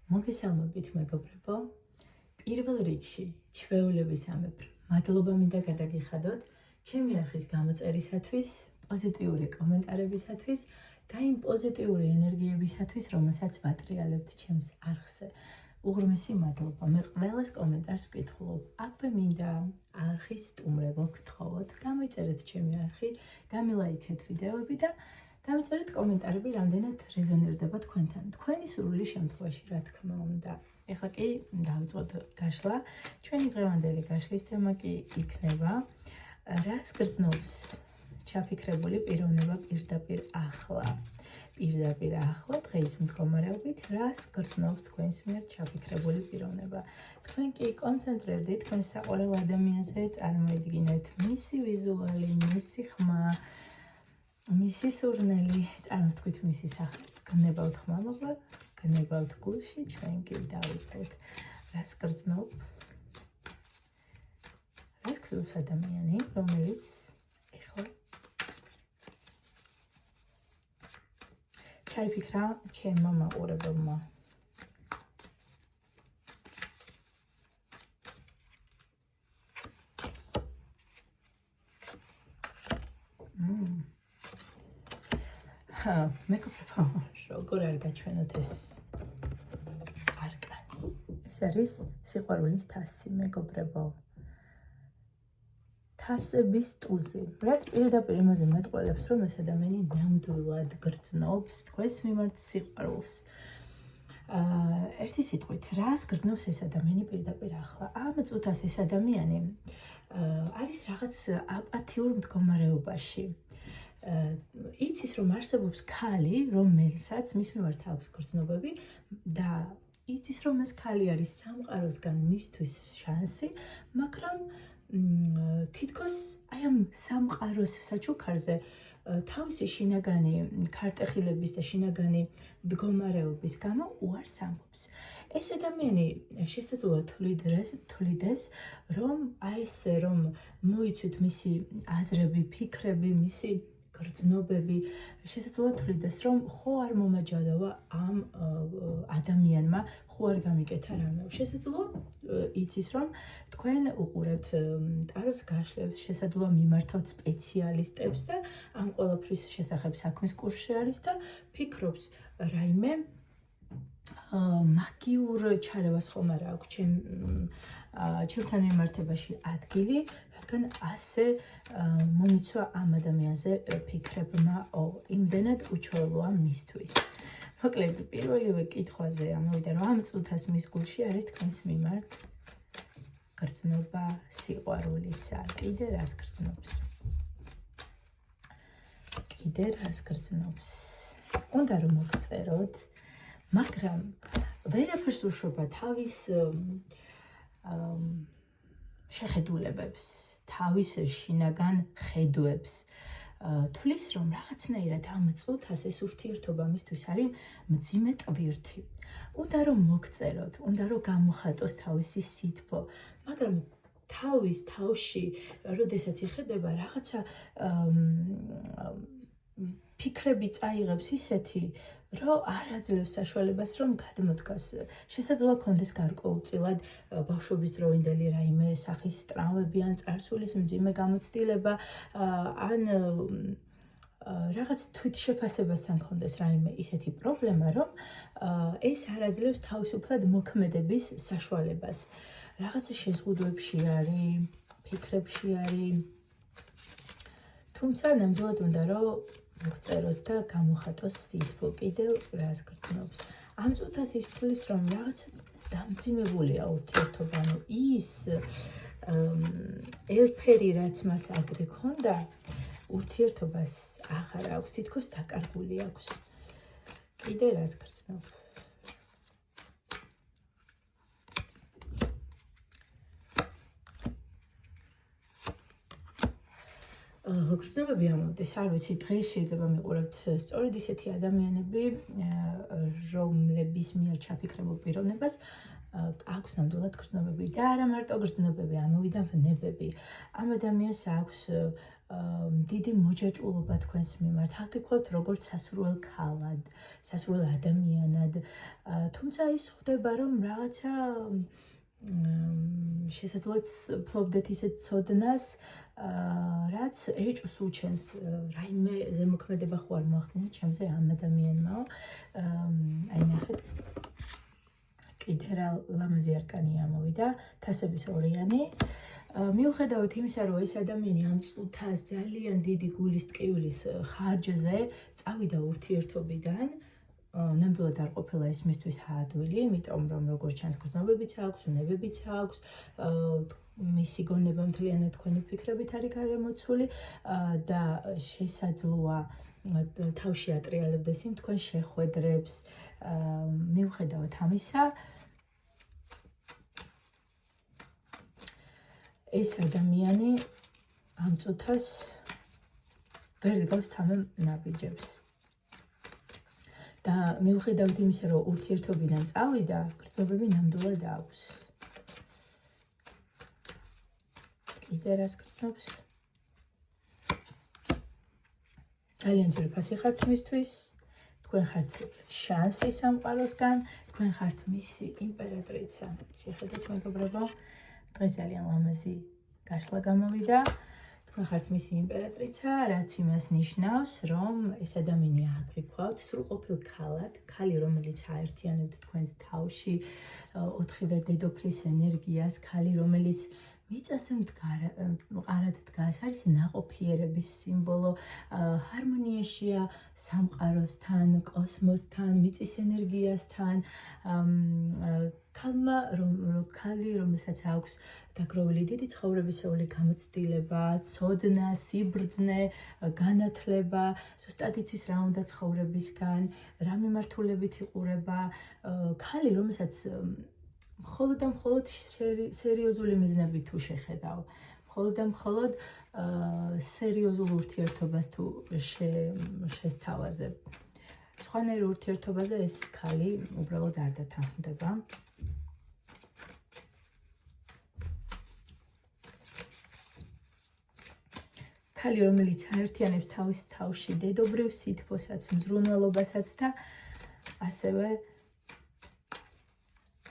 მოგესალმებით მეგობრებო, პირველ რიგში ჩვეულების ამებრ მადლობა მინდა გადაგიხადოთ ჩემი არხის გამოწერისათვის, პოზიტიური კომენტარებისათვის და იმ პოზიტიური ენერგიებისათვის, რომელსაც ვატრიალებთ ჩემს არხზე. უღრმესი მადლობა. მე ყველას კომენტარს ვკითხულობ. აქვე მინდა არხის სტუმრებო გთხოვოთ, გამოიწერეთ ჩემი არხი, დამილაიქეთ ვიდეოები და დამიწერეთ კომენტარები, რამდენად რეზონირდება თქვენთან. თქვენი სურვილის შემთხვევაში, რა თქმა უნდა. ეხლა კი დავიწყოთ გაშლა. ჩვენი დღევანდელი გაშლის თემა კი იქნება რას გრძნობს ჩაფიქრებული პიროვნება პირდაპირ ახლა. პირდაპირ ახლა დღის მდგომარეობით რას გრძნობს თქვენს მიერ ჩაფიქრებული პიროვნება. თქვენ კი კონცენტრირდით თქვენ საყვარელ ადამიანზე, წარმოიდგინეთ მისი ვიზუალი, მისი ხმა, მისი სურნელი, წარმოსთქვით მისი სახე. გნებავთ ხმამაღლა, გნებავთ გულში, ჩვენ კი დავიწყოთ. რას გრძნობ? რას გრძნობს ადამიანი, რომელიც ეხლა ჩაიფიქრა ჩემმა მაყურებელმა. მეგობრებო, როგორ არ გაჩვენოთ ეს არკანი. ეს არის სიყვარულის თასი, მეგობრებო. თასების ტუზი, რაც პირდაპირ იმაზე მეტყველებს, რომ ეს ადამიანი ნამდვილად გრძნობს თქვენს მიმართ სიყვარულს. ერთი სიტყვით, რას გრძნობს ეს ადამიანი პირდაპირ ახლა? ამ წუთას ეს ადამიანი არის რაღაც აპათიურ მდგომარეობაში. იცის, რომ არსებობს ქალი, რომელსაც მის მიმართ აქვს გრძნობები და იცის, რომ ეს ქალი არის სამყაროსგან მისთვის შანსი, მაგრამ თითქოს აი ამ სამყაროს საჩუქარზე თავისი შინაგანი ქარტეხილების და შინაგანი მდგომარეობის გამო უარს ამბობს. ეს ადამიანი შესაძლოა თვლიდეს, რომ აი ესე რომ მოიცვით მისი აზრები, ფიქრები, მისი გრძნობები, შესაძლოა თვლიდეს, რომ ხო არ მომაჯადოვა ამ ადამიანმა, ხო არ გამიკეთა რამე. შესაძლოა იცის, რომ თქვენ უყურებთ ტაროს გაშლებს, შესაძლოა მიმართავთ სპეციალისტებს და ამ ყველაფრის შესახებ საქმის კურსში არის და ფიქრობს რაიმე მაგიურ ჩარევას ხომ არა აქვს ჩემთან მიმართებაში ადგილი, რადგან ასე მომიცვა ამ ადამიანზე ფიქრებმა იმდენად უჩვეულოა მისთვის. მოკლედ, პირველივე კითხვაზე ამოვიდა, რომ ამ წუთას მის გულში არის თქვენს მიმართ გრძნობა სიყვარულისა. კიდე რას გრძნობს? კიდე რას გრძნობს? უნდა რომ მოგწეროთ, მაგრამ ვერაფერს უშობა თავის შეხედულებებს, თავის შინაგან ხედვებს. თვლის, რომ რაღაცნაირად ამ წუთას ეს ურთიერთობა მისთვის არის მძიმე ტვირთი. უნდა რომ მოგწეროთ, უნდა რომ გამოხატოს თავისი სითბო, მაგრამ თავის თავში, როდესაც იხედება რაღაცა ფიქრები წაიღებს ისეთი, რომ არ აძლევს საშუალებას, რომ გადმოდგას. შესაძლოა კონდეს გარკვეულწილად ბავშვობის დროინდელი რაიმე სახის ტრავმები ან წარსულის მძიმე გამოცდილება, ან რაღაც თვითშეფასებასთან კონდეს რაიმე ისეთი პრობლემა, რომ ეს არ აძლევს თავისუფლად მოქმედების საშუალებას. რაღაცა შეზღუდვებში არის, ფიქრებში არის. თუმცა ნამდვილად უნდა რომ მოგწეროთ და გამოხატოს სითბო. კიდევ რას გრძნობს? ამ წუთას ის თვლის, რომ რაღაცა დამძიმებულია ურთიერთობა, ანუ ის ელფერი, რაც მას ადრე ჰქონდა, ურთიერთობას აღარ აქვს, თითქოს დაკარგული აქვს. კიდე რას გრძნობს? გრძნობები ამოვიდეს, არ ვიცი, დღეს შეიძლება მიყურებთ სწორედ ისეთი ადამიანები, რომლების მიერ ჩაფიქრებულ პიროვნებას აქვს ნამდვილად გრძნობები და არა მარტო გრძნობები, ამოვიდა ვნებები. ამ ადამიანს აქვს დიდი მოჯაჭვულობა თქვენს მიმართ, აკეთოთ როგორც სასურველ ქალად, სასურველ ადამიანად, თუმცა ის ხდება, რომ რაღაცა შესაძლოა ფლობდეთ ისეთ ცოდნას, რაც ეჭვს უჩენს, რაიმე ზემოქმედება ხო არ მოახდინეთ ჩემზე ამ ადამიანმაო. აი ნახეთ, კიდე რა ლამაზი არკანი ამოვიდა, თასების ორიანი. მიუხედავად იმისა, რომ ეს ადამიანი ამ წუთას ძალიან დიდი გულის ტკივილის ხარჯზე წავიდა ურთიერთობიდან, ნამდვილად არ ყოფილა ეს მისთვის აადვილი, იმიტომ რომ როგორც ჩანს გრძნობებიც აქვს, უნებებიც აქვს, მისი გონება მთლიანად თქვენი ფიქრებით არის გარემოცული და შესაძლოა თავში ატრიალებდეს იმ თქვენ შეხვედრებს. მიუხედავად ამისა, ეს ადამიანი ამ წუთას ვერ დგავს თამარ ნაბიჯებს. და მიუხედავად იმისა, რომ ურთიერთობიდან წავიდა, გრძნობები ნამდვილად აქვს. კიდე რას გრძნობს? ძალიან ძვირფასი ხართ მისთვის, თქვენ ხართ შანსი სამყაროსგან, თქვენ ხართ მისი იმპერატრიცა. შეხედეთ მეგობრებო, დღეს ძალიან ლამაზი გაშლა გამოვიდა. თქვენ ხართ მისი იმპერატრიცა, რაც იმას ნიშნავს, რომ ეს ადამიანი აგიქვავთ სრულყოფილ ქალად, ქალი, რომელიც აერთიანებთ თქვენს თავში ოთხივე დედოფლის ენერგიას, ქალი, რომელიც მიწაზე მყარად დგას, არის ნაყოფიერების სიმბოლო, ჰარმონიაშია სამყაროსთან, კოსმოსთან, მიწის ენერგიასთან, ქალი, რომელსაც აქვს დაგროვილი დიდი ცხოვრებისეული გამოცდილება, ცოდნა, სიბრძნე, განათლება, ზუსტად იცის რა უნდა ცხოვრებისგან, რა მიმართულებით იყურება, ქალი, რომელსაც მხოლოდ და მხოლოდ სერიოზული მიზნები თუ შეხედავ, მხოლოდ და მხოლოდ სერიოზულ ურთიერთობას თუ შესთავაზებ. სხვანაირ ურთიერთობაზე ეს ქალი უბრალოდ არ დათანხმდება. ქალი, რომელიც აერთიანებს თავის თავში დედობრივ სითბოსაც, მზრუნველობასაც და ასევე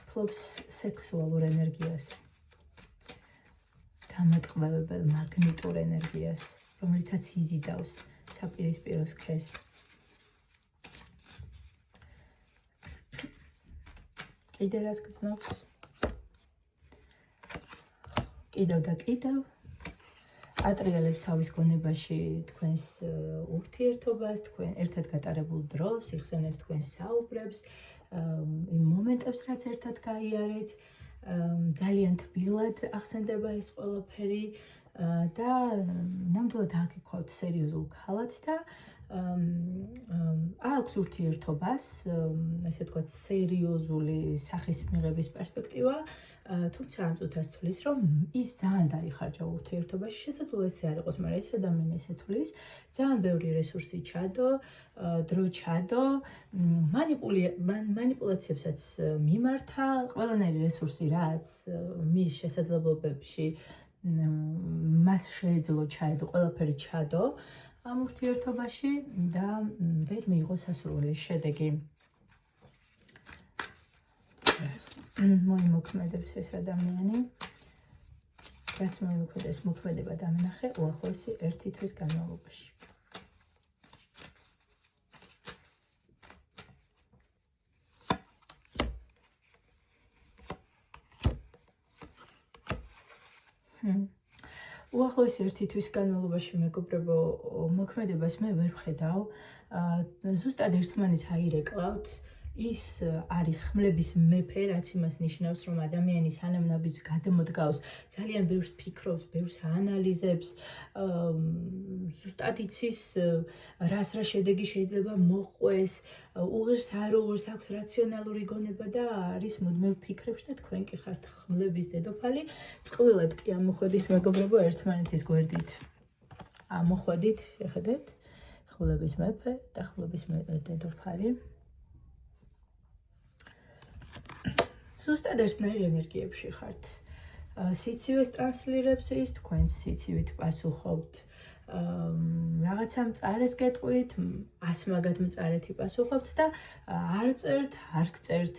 ფლობს სექსუალურ ენერგიას, გამატყბებებელ მაგნიტურ ენერგიას, რომელიცაც იზიდავს საპირისპირო სქესს. კიდე რას გრძნობს? კიდევ და კიდევ ატრიალებს თავის გონებაში თქვენს ურთიერთობას, თქვენ ერთად გატარებულ დროს, იხსენებს თქვენს საუბრებს, იმ მომენტებს, რაც ერთად გაიარეთ, ძალიან თბილად ახსენდება ეს ყველაფერი და ნამდვილად აგიქვავთ სერიოზულ ქალად და აქვს ურთიერთობას, ესე ვთქვათ, სერიოზული სახის მიღების პერსპექტივა, თუმცა ამ წუთას თulis, რომ ის ძალიან დაიხარჯა ურთიერთობაში, შესაძლოა ესე არ იყოს, მაგრამ ეს ადამიანი ესე თulis, ძალიან ბევრი რესურსი ჩადო, დრო ჩადო, მანიპულაციებსაც მიმართა, ყველანაირი რესურსი, რაც მის შესაძლებლობებში მას შეეძლო ჩაედო, ყველაფერი ჩადო ამ ურთიერთობაში და ვერ მიიღო სასურველი შედეგი. მოიმოქმედებს ეს ადამიანი. რას მოიმოქმედებს მოქმედება დამნახე უახლოესი 1 თვის განმავლობაში. უახლოესი 1 თვის განმავლობაში მეგობრებო, მოქმედებას მე ვერ ვხედავ. ზუსტად ერთმანეთს აირეკლავთ. ის არის ხმლების მეფე, რაც იმას ნიშნავს, რომ ადამიანი სანამ ნაბიჯს გადმოდგავს, ძალიან ბევრს ფიქრობს, ბევრს აანალიზებს, ზუსტად იცის, რას რა შედეგი შეიძლება მოყვეს, უღირს არ უღირს, აქვს რაციონალური გონება და არის მუდმივ ფიქრებში და თქვენ კი ხართ ხმლების დედოფალი. წყვილად კი ამოხვედით მეგობრებო ერთმანეთის გვერდით. ამოხვედით, შეხედეთ, ხმლების მეფე და ხმლების დედოფალი. ზუსტად ერთნაირ ენერგიებში ხართ. სიცივეს ტრანსლირებს ის, თქვენ სიცივით პასუხობთ რაღაცა მწარეს გეტყვით, 100 მაგათ მწარეთი პასუხობთ და არ წერთ, არ გწერთ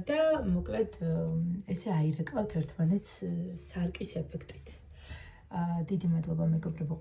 და მოკლედ ესე აირეკლავთ ერთმანეთს სარკის ეფექტით. დიდი მადლობა მეგობრებო,